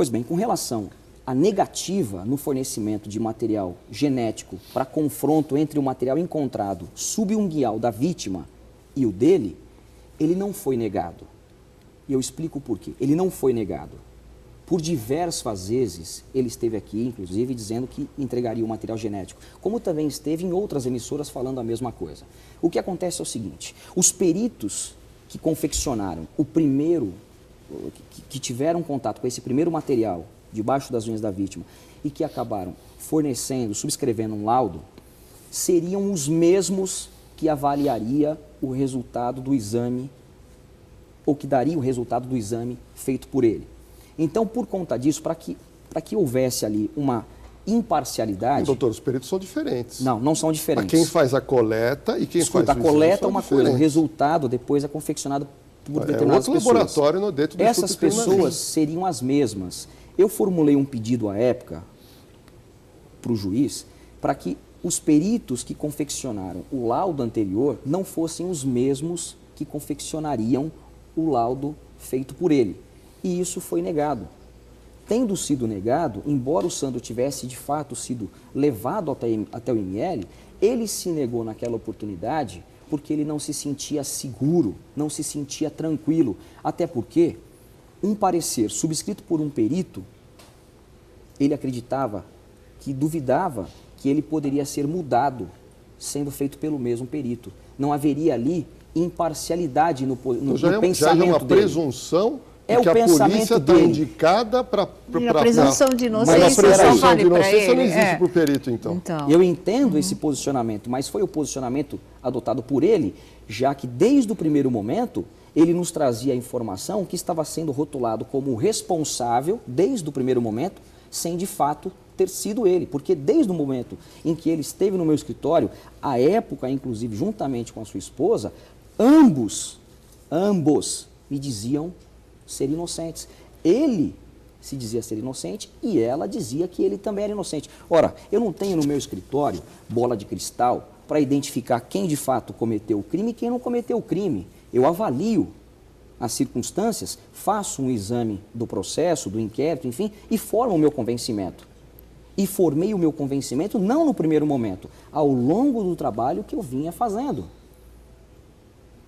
Pois bem, com relação à negativa no fornecimento de material genético para confronto entre o material encontrado subunguial da vítima e o dele, ele não foi negado. E eu explico por quê. Ele não foi negado. Por diversas vezes, ele esteve aqui, inclusive, dizendo que entregaria o material genético, como também esteve em outras emissoras falando a mesma coisa. O que acontece é o seguinte, os peritos que confeccionaram o primeiro, que tiveram contato com esse primeiro material debaixo das unhas da vítima e que acabaram fornecendo, subscrevendo um laudo, seriam os mesmos que avaliaria o resultado do exame, ou que daria o resultado do exame feito por ele. Então, por conta disso, para que houvesse ali uma imparcialidade... Doutor, os peritos são diferentes. Não, não são diferentes. Quem faz a coleta e quem faz o exame a coleta é uma diferentes. coisa, o resultado depois é confeccionado por determinadas outro pessoas. Laboratório dentro do Essas Instituto pessoas Criminalístico. seriam as mesmas. Eu formulei um pedido à época para o juiz para que os peritos que confeccionaram o laudo anterior não fossem os mesmos que confeccionariam o laudo feito por ele. E isso foi negado. Tendo sido negado, embora o Sandro tivesse de fato sido levado até o IML, ele se negou naquela oportunidade porque ele não se sentia seguro, não se sentia tranquilo. Até porque um parecer subscrito por um perito, ele acreditava, que duvidava que ele poderia ser mudado sendo feito pelo mesmo perito. Não haveria ali imparcialidade no pensamento já é uma dele. Presunção É o que a pensamento polícia está dele. indicada para... A presunção de inocência Mas a presunção só vale de para inocência não ele. existe para o perito, então. Eu entendo esse posicionamento, mas foi o posicionamento adotado por ele, já que desde o primeiro momento ele nos trazia a informação que estava sendo rotulado como responsável, desde o primeiro momento, sem de fato ter sido ele. Porque desde o momento em que ele esteve no meu escritório, à época, inclusive, juntamente com a sua esposa, ambos me diziam ser inocentes. Ele se dizia ser inocente e ela dizia que ele também era inocente. Ora, eu não tenho no meu escritório bola de cristal para identificar quem de fato cometeu o crime e quem não cometeu o crime. Eu avalio as circunstâncias, faço um exame do processo, do inquérito, enfim, e formo o meu convencimento. E formei o meu convencimento não no primeiro momento, ao longo do trabalho que eu vinha fazendo.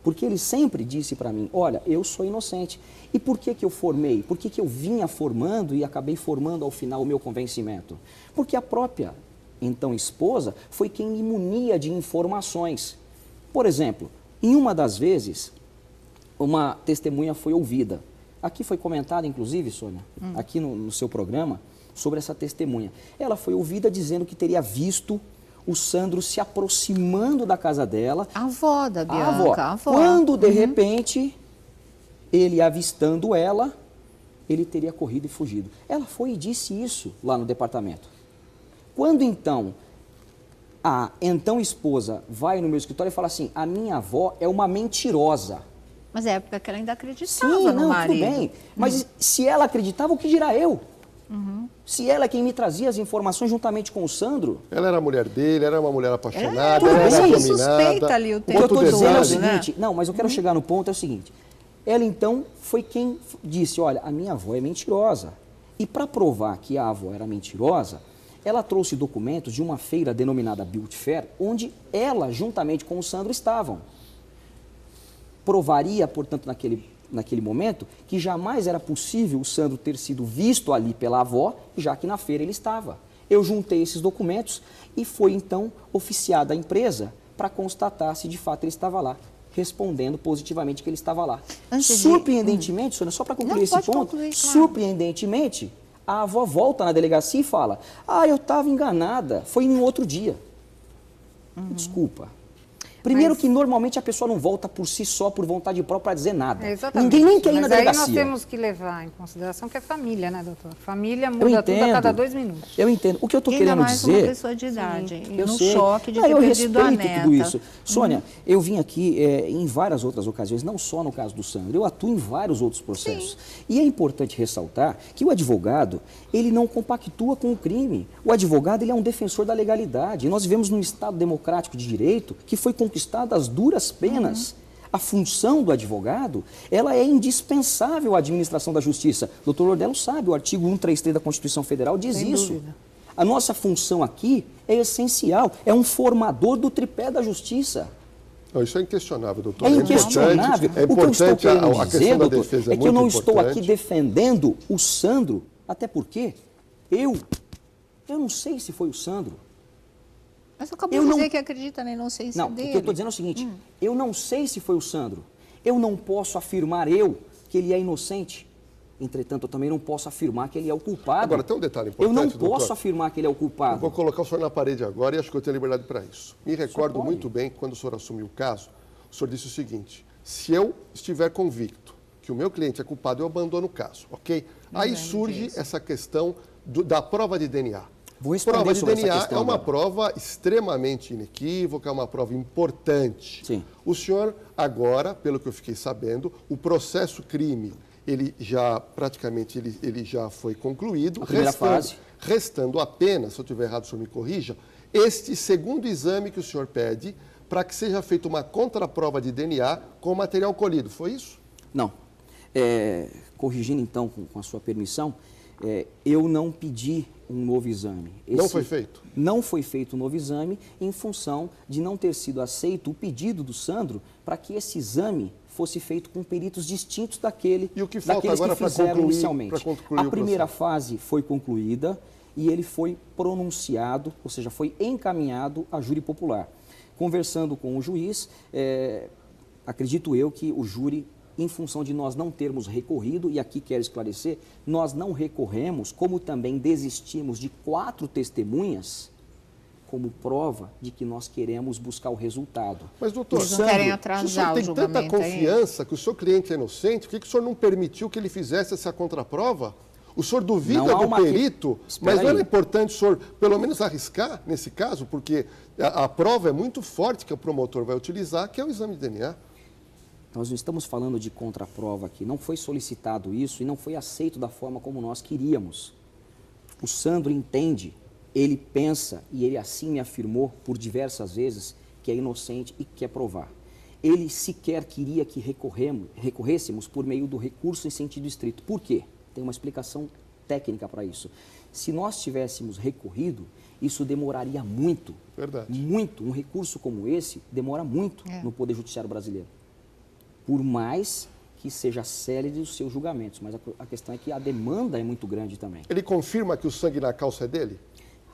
Porque ele sempre disse para mim, olha, eu sou inocente. E por que eu formei? Por que eu vinha formando e acabei formando ao final o meu convencimento? Porque a própria, então, esposa foi quem me munia de informações. Por exemplo, em uma das vezes, uma testemunha foi ouvida. Aqui foi comentado, inclusive, Sônia, aqui no seu programa, sobre essa testemunha. Ela foi ouvida dizendo que teria visto o Sandro se aproximando da casa dela. A avó da Bianca. A avó. Quando, de repente, ele avistando ela, ele teria corrido e fugido. Ela foi e disse isso lá no departamento. Quando, então, a então esposa vai no meu escritório e fala assim, a minha avó é uma mentirosa. Mas é a época que ela ainda acreditava no marido. Tudo bem. Mas se ela acreditava, o que dirá eu? Se ela é quem me trazia as informações juntamente com o Sandro... Ela era a mulher dele, era uma mulher apaixonada, tudo ela era bem. dominada. Suspeita ali o O tempo que eu estou dizendo é o todo, né? seguinte, não, mas eu quero chegar no ponto, é o seguinte, ela então foi quem disse, olha, a minha avó é mentirosa. E para provar que a avó era mentirosa, ela trouxe documentos de uma feira denominada Beauty Fair, onde ela, juntamente com o Sandro, estavam. Provaria, portanto, naquele momento, que jamais era possível o Sandro ter sido visto ali pela avó, já que na feira ele estava. Eu juntei esses documentos e foi então oficiada a empresa para constatar se de fato ele estava lá, respondendo positivamente que ele estava lá. Surpreendentemente, Sônia, só para concluir esse ponto, surpreendentemente, a avó volta na delegacia e fala, eu estava enganada, foi em outro dia. Desculpa. Primeiro que normalmente a pessoa não volta por si só, por vontade própria, para dizer nada. Exatamente. Ninguém nem quer ir na delegacia. Mas aí nós temos que levar em consideração que é família, né, doutor? Família muda tudo a cada 2 minutos. Eu entendo. O que eu estou querendo mais dizer... uma pessoa de idade, eu no sei. choque de ter perdido a neta. Eu respeito tudo isso. Sônia, eu vim aqui em várias outras ocasiões, não só no caso do Sandro, eu atuo em vários outros processos. E é importante ressaltar que o advogado, ele não compactua com o crime. O advogado, ele é um defensor da legalidade. E nós vivemos num Estado democrático de direito que foi conquistado às duras penas. A função do advogado, ela é indispensável à administração da justiça. O doutor Lordello sabe, o artigo 133 da Constituição Federal diz Sem isso. dúvida. A nossa função aqui é essencial, é um formador do tripé da justiça. Não, isso é inquestionável, doutor. É inquestionável. É O que eu estou importante, querendo a dizer, questão da doutor, defesa é que eu não estou aqui importante. defendendo o Sandro, até porque eu não sei se foi o Sandro. Mas você acabou Eu de não- dizer que acredita na inocência Não, o dele. que eu estou dizendo é o seguinte, eu não sei se foi o Sandro. Eu não posso afirmar que ele é inocente. Entretanto, eu também não posso afirmar que ele é o culpado. Agora, tem um detalhe Eu não importante, doutor. posso afirmar que ele é o culpado. Eu vou colocar o senhor na parede agora e acho que eu tenho liberdade para isso. Me recordo pode. muito bem que quando o senhor assumiu o caso, o senhor disse o seguinte: se eu estiver convicto que o meu cliente é culpado, eu abandono o caso, ok? Aí surge essa questão da prova de DNA. Vou responder Prova de sobre essa DNA questão é uma agora. prova extremamente inequívoca, é uma prova importante. Sim. O senhor agora, pelo que eu fiquei sabendo, o processo crime, ele já praticamente ele já foi concluído. A primeira fase. Restando apenas, se eu estiver errado, o senhor me corrija, este segundo exame que o senhor pede para que seja feita uma contraprova de DNA com o material colhido. Foi isso? Não. Corrigindo então, com a sua permissão, eu não pedi um novo exame. Não foi feito? Não foi feito um novo exame em função de não ter sido aceito o pedido do Sandro para que esse exame fosse feito com peritos distintos daquele E o que falta daqueles agora que para fizeram concluir, inicialmente. o A primeira processo? fase foi concluída e ele foi pronunciado, ou seja, foi encaminhado à júri popular. Conversando com o juiz, acredito eu que o júri, em função de nós não termos recorrido, e aqui quero esclarecer, nós não recorremos, como também desistimos de 4 testemunhas como prova de que nós queremos buscar o resultado. Mas, doutor, Eles não querem se o atrasar senhor o tem tanta julgamento, é confiança que o seu cliente é inocente, por que o senhor não permitiu que ele fizesse essa contraprova? O senhor duvida Não há do uma perito, Espera mas não era aí. importante o senhor, pelo menos, arriscar nesse caso, porque a prova é muito forte que o promotor vai utilizar, que é o exame de DNA. Nós não estamos falando de contraprova aqui, não foi solicitado isso e não foi aceito da forma como nós queríamos. O Sandro entende, ele pensa e ele assim me afirmou por diversas vezes que é inocente e que quer provar. Ele sequer queria que recorrêssemos por meio do recurso em sentido estrito. Por quê? Tem uma explicação técnica para isso. Se nós tivéssemos recorrido, isso demoraria muito. Verdade. Muito. Um recurso como esse demora muito no Poder Judiciário brasileiro. Por mais que seja célere os seus julgamentos. Mas a questão é que a demanda é muito grande também. Ele confirma que o sangue na calça é dele?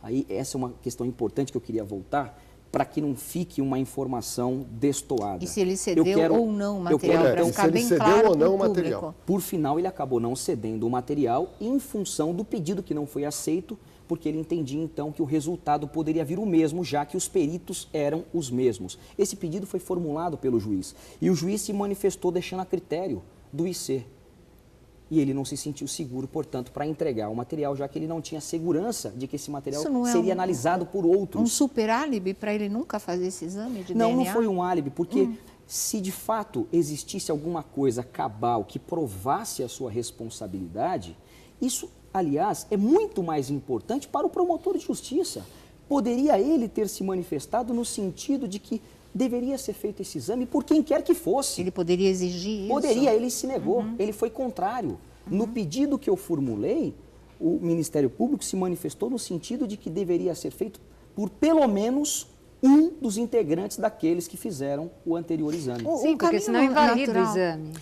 Aí essa é uma questão importante que eu queria voltar para que não fique uma informação destoada. E se ele cedeu ou não o eu quero, material, para se ficar ele bem cedeu claro ou não para o o material. público. Por final, ele acabou não cedendo o material em função do pedido que não foi aceito, porque ele entendia então que o resultado poderia vir o mesmo, já que os peritos eram os mesmos. Esse pedido foi formulado pelo juiz e o juiz se manifestou deixando a critério do IC. E ele não se sentiu seguro, portanto, para entregar o material, já que ele não tinha segurança de que esse material Isso não é seria analisado por outros. Um super álibi para ele nunca fazer esse exame de Não, DNA? não foi um álibi, porque se de fato existisse alguma coisa cabal que provasse a sua responsabilidade, isso, aliás, é muito mais importante para o promotor de justiça. Poderia ele ter se manifestado no sentido de que deveria ser feito esse exame por quem quer que fosse. Ele poderia exigir isso? Poderia, ele se negou, ele foi contrário. No pedido que eu formulei, o Ministério Público se manifestou no sentido de que deveria ser feito por pelo menos um dos integrantes daqueles que fizeram o anterior exame. Sim, porque caminho senão invalida o natural. exame.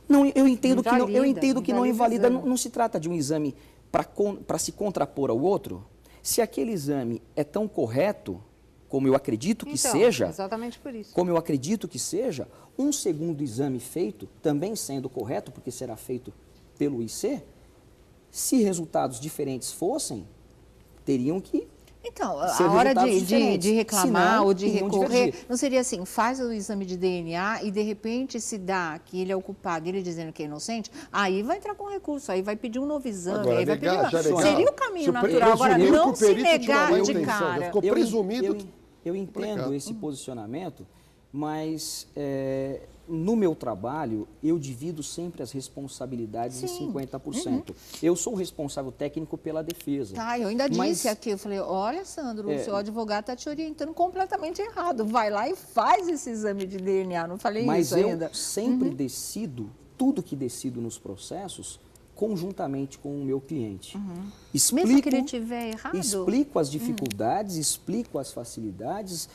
Não, eu entendo que não, eu Invalida, entendo que não invalida invalida. o exame. Não se trata de um exame para se contrapor ao outro. Se aquele exame é tão correto, como eu acredito que Então, seja, exatamente por isso. como eu acredito que seja, um segundo exame feito, também sendo correto, porque será feito pelo IC, se resultados diferentes fossem, teriam que Então, ser a hora resultados de diferentes. reclamar Senão, ou de iriam recorrer, divergir. não seria assim, faz o exame de DNA e de repente se dá que ele é o culpado, ele dizendo que é inocente, aí vai entrar com recurso, aí vai pedir um novo exame, Agora, aí vai negar, pedir... já negar. Seria o caminho Se natural. Agora, presumiu que não o se perito tinha negar uma de intenção, já cara. ficou presumido. Eu entendo esse posicionamento, mas no meu trabalho, eu divido sempre as responsabilidades em 50%. Eu sou o responsável técnico pela defesa. Tá, eu ainda disse aqui, eu falei, olha, Sandro, o seu advogado está te orientando completamente errado. Vai lá e faz esse exame de DNA. Não falei isso ainda. Mas eu sempre decido, tudo que decido nos processos, conjuntamente com o meu cliente. Mesmo que ele estiver errado? Explico as dificuldades, explico as facilidades,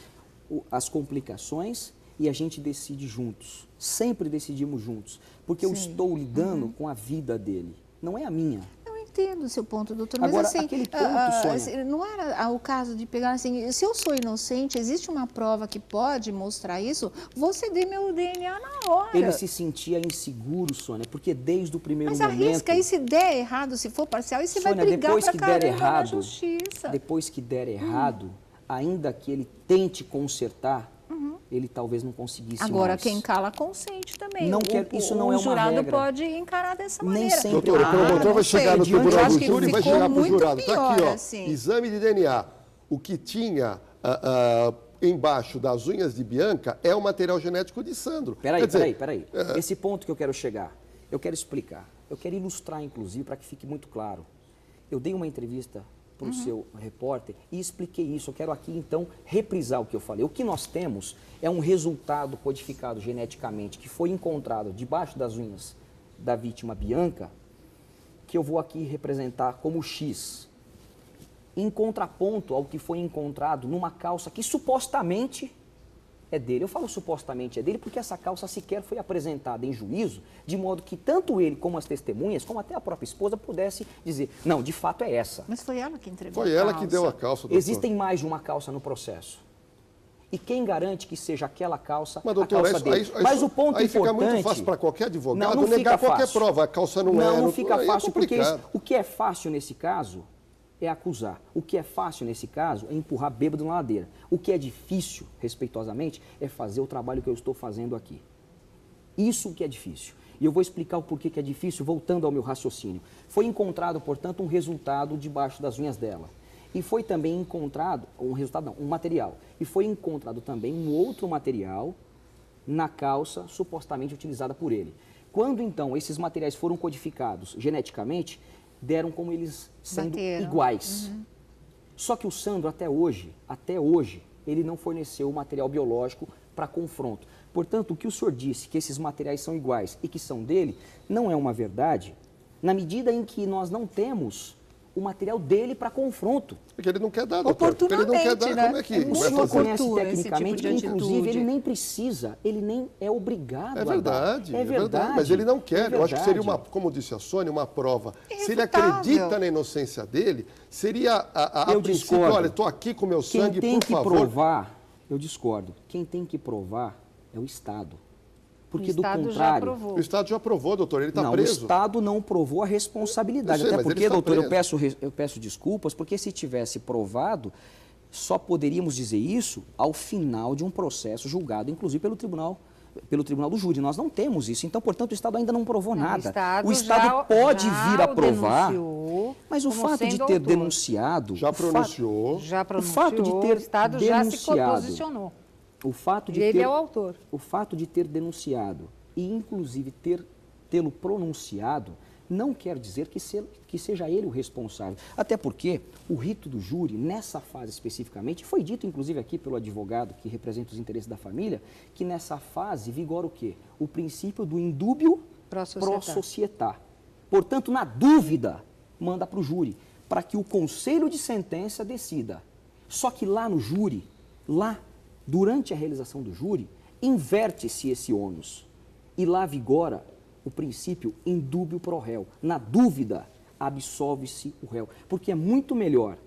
as complicações, e a gente decide juntos. Sempre decidimos juntos. Porque eu estou lidando com a vida dele, não é a minha. Eu entendo o seu ponto, doutor, mas Agora, assim, aquele ponto, Sônia, não era o caso de pegar assim, se eu sou inocente, existe uma prova que pode mostrar isso, você dê meu DNA na hora. ele se sentia inseguro, Sônia, porque desde o primeiro momento... Mas arrisca, e se der errado, se for parcial, e você vai Sônia, brigar depois pra que der caramba na errado, justiça. depois que der errado, ainda que ele tente consertar, ele talvez não conseguisse Agora, mais. quem cala consente também. Não isso não é uma jurado regra. pode encarar dessa Nem maneira. sempre. Doutor, o promotor não vai chegar sei, no diante, eu tribunal acho do que júri e vai ficou chegar para o muito jurado. Está aqui, pior, ó, assim. exame de DNA. O que tinha embaixo das unhas de Bianca é o material genético de Sandro. Peraí. Esse ponto que eu quero chegar, eu quero explicar. Eu quero ilustrar, inclusive, para que fique muito claro. Eu dei uma entrevista para o seu repórter e expliquei isso. Eu quero aqui, então, reprisar o que eu falei. O que nós temos é um resultado codificado geneticamente que foi encontrado debaixo das unhas da vítima Bianca, que eu vou aqui representar como X, em contraponto ao que foi encontrado numa calça que supostamente é dele. Eu falo supostamente é dele porque essa calça sequer foi apresentada em juízo, de modo que tanto ele como as testemunhas, como até a própria esposa, pudesse dizer, não, de fato é essa. Mas foi ela que entregou Foi a ela calça. que deu a calça, doutor. Existem mais de uma calça no processo. E quem garante que seja aquela calça, Mas, doutor, a calça dele? Mas o ponto aí importante... fica muito fácil para qualquer advogado não negar fica qualquer fácil. prova. A calça não é... Não fica aí fácil, é porque complicado. o que é fácil nesse caso é acusar. O que é fácil nesse caso é empurrar bêbado na ladeira. O que é difícil, respeitosamente, é fazer o trabalho que eu estou fazendo aqui. Isso que é difícil. E eu vou explicar o porquê que é difícil, voltando ao meu raciocínio. Foi encontrado, portanto, um resultado debaixo das unhas dela. E foi também encontrado, um material. E foi encontrado também um outro material na calça supostamente utilizada por ele. Quando, então, esses materiais foram codificados geneticamente, deram como eles sendo iguais. Só que o Sandro, até hoje, ele não forneceu o material biológico para confronto. Portanto, o que o senhor disse, que esses materiais são iguais e que são dele, não é uma verdade, na medida em que nós não temos o material dele para confronto. Porque ele não quer dar, doutor. Porque ele não quer dar, né? como é que O vai senhor fazer? conhece tecnicamente tipo que, inclusive, ele nem precisa, ele nem é obrigado É verdade, a dar. É verdade. Mas ele não quer. É Eu acho que seria, verdade. como disse a Sônia, uma prova. Se ele Irrefutável. acredita na inocência dele, seria a Eu princípio, discordo. olha, estou aqui com meu Quem sangue, tem por que favor. provar, eu discordo, quem tem que provar é o Estado. Porque O do Estado já contrário... aprovou. O Estado já aprovou, doutor, ele está Não, preso. o Estado não provou a responsabilidade. Eu sei, Até mas ele porque, está doutor, preso. eu peço desculpas, porque se tivesse provado, só poderíamos dizer isso ao final de um processo julgado, inclusive pelo Tribunal do Júri. Nós não temos isso. Então, portanto, o Estado ainda não provou nada. O Estado já pode já vir a o provar, denunciou mas o como fato de sendo ter autor. denunciado... Já pronunciou. Já pronunciou, O fato de ter o Estado já se denunciado, posicionou. O fato de Ele ter, é o autor. O fato de ter denunciado e, inclusive, tê-lo pronunciado, não quer dizer que seja ele o responsável. Até porque o rito do júri, nessa fase especificamente, foi dito, inclusive, aqui pelo advogado que representa os interesses da família, que nessa fase vigora o quê? O princípio do indúbio pro societá. Portanto, na dúvida, manda para o júri, para que o conselho de sentença decida. Só que lá no júri, durante a realização do júri, inverte-se esse ônus. E lá vigora o princípio indúbio pro réu. Na dúvida, absolve-se o réu. Porque é muito melhor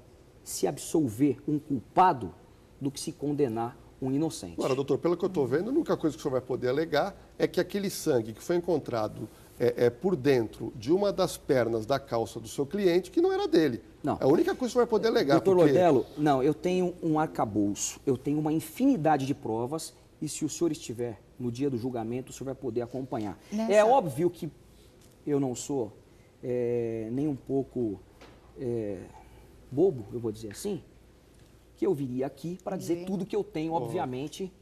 se absolver um culpado do que se condenar um inocente. Agora, doutor, pelo que eu estou vendo, a única coisa que o senhor vai poder alegar é que aquele sangue que foi encontrado por dentro de uma das pernas da calça do seu cliente, que não era dele. Não. É a única coisa que o senhor vai poder alegar. Doutor porque... Lordelo, não, eu tenho um arcabouço, eu tenho uma infinidade de provas e se o senhor estiver no dia do julgamento, o senhor vai poder acompanhar. É óbvio que eu não sou nem um pouco bobo, eu vou dizer assim, que eu viria aqui para dizer tudo que eu tenho, obviamente,